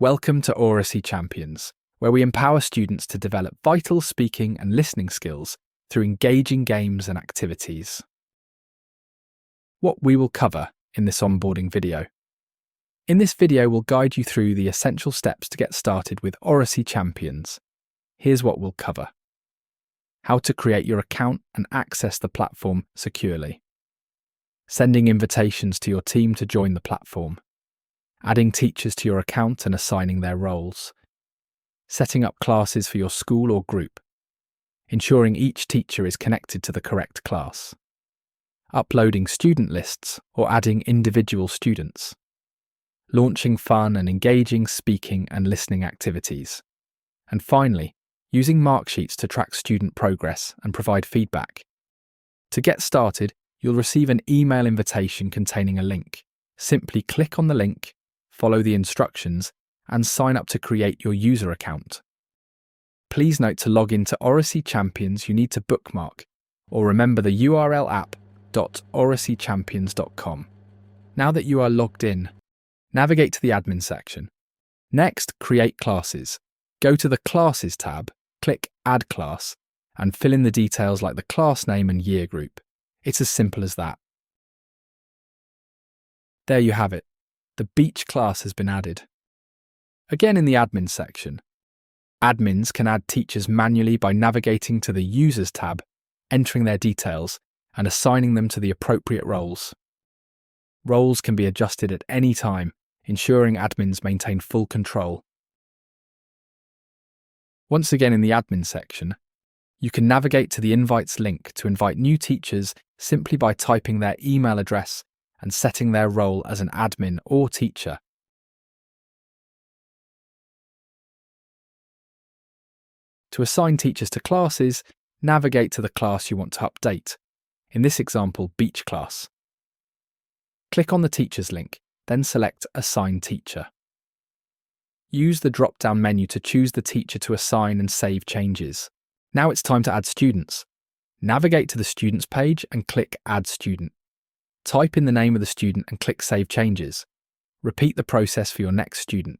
Welcome to Oracy Champions, where we empower students to develop vital speaking and listening skills through engaging games and activities. What we will cover in this onboarding video. In this video, we'll guide you through the essential steps to get started with Oracy Champions. Here's what we'll cover. How to create your account and access the platform securely. Sending invitations to your team to join the platform. Adding teachers to your account and assigning their roles. Setting up classes for your school or group. Ensuring each teacher is connected to the correct class. Uploading student lists or adding individual students. Launching fun and engaging speaking and listening activities. And finally, using marksheets to track student progress and provide feedback. To get started, you'll receive an email invitation containing a link. Simply click on the link, follow the instructions, and sign up to create your user account. Please note to log into Oracy Champions, you need to bookmark or remember the URL app.oracychampions.com. Now that you are logged in, navigate to the admin section. Next, create classes. Go to the Classes tab, click Add Class, and fill in the details like the class name and year group. It's as simple as that. There you have it. The beach class has been added. Again, in the admin section, admins can add teachers manually by navigating to the Users tab, entering their details, and assigning them to the appropriate roles. Roles can be adjusted at any time, ensuring admins maintain full control. Once again in the admin section, you can navigate to the Invites link to invite new teachers simply by typing their email address and setting their role as an admin or teacher. To assign teachers to classes, navigate to the class you want to update, in this example, Beach Class. Click on the Teachers link, then select Assign Teacher. Use the drop-down menu to choose the teacher to assign and save changes. Now it's time to add students. Navigate to the Students page and click Add Student. Type in the name of the student and click Save Changes. Repeat the process for your next student.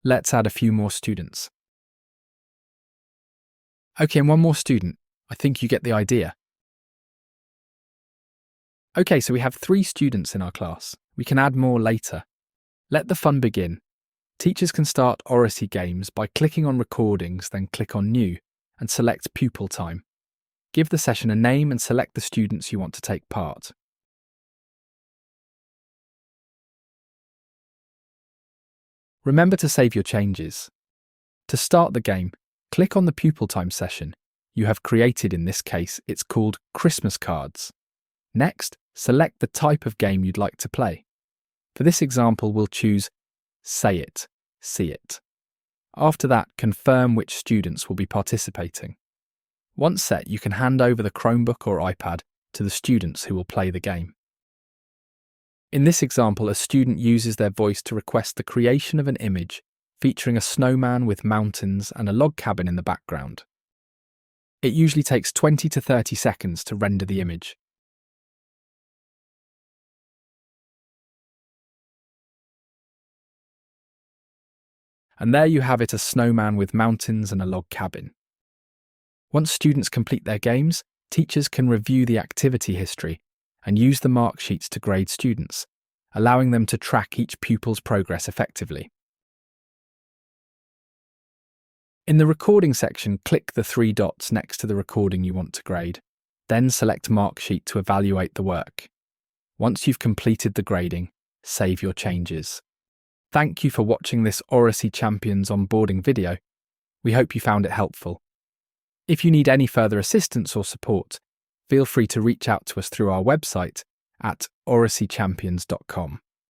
Let's add a few more students. Okay, and one more student. I think you get the idea. Okay, so we have 3 students in our class. We can add more later. Let the fun begin. Teachers can start Oracy games by clicking on Recordings, then click on New and select Pupil Time. Give the session a name and select the students you want to take part. Remember to save your changes. To start the game, click on the Pupil Time session you have created. In this case, it's called Christmas Cards. Next, select the type of game you'd like to play. For this example, we'll choose Say It, See It. After that, confirm which students will be participating. Once set, you can hand over the Chromebook or iPad to the students who will play the game. In this example, a student uses their voice to request the creation of an image featuring a snowman with mountains and a log cabin in the background. It usually takes 20 to 30 seconds to render the image. And there you have it, a snowman with mountains and a log cabin. Once students complete their games, teachers can review the activity history and use the mark sheets to grade students, allowing them to track each pupil's progress effectively. In the recording section, click the 3 dots next to the recording you want to grade, then select Mark Sheet to evaluate the work. Once you've completed the grading, save your changes. Thank you for watching this Oracy Champions onboarding video. We hope you found it helpful. If you need any further assistance or support, feel free to reach out to us through our website at oracychampions.com.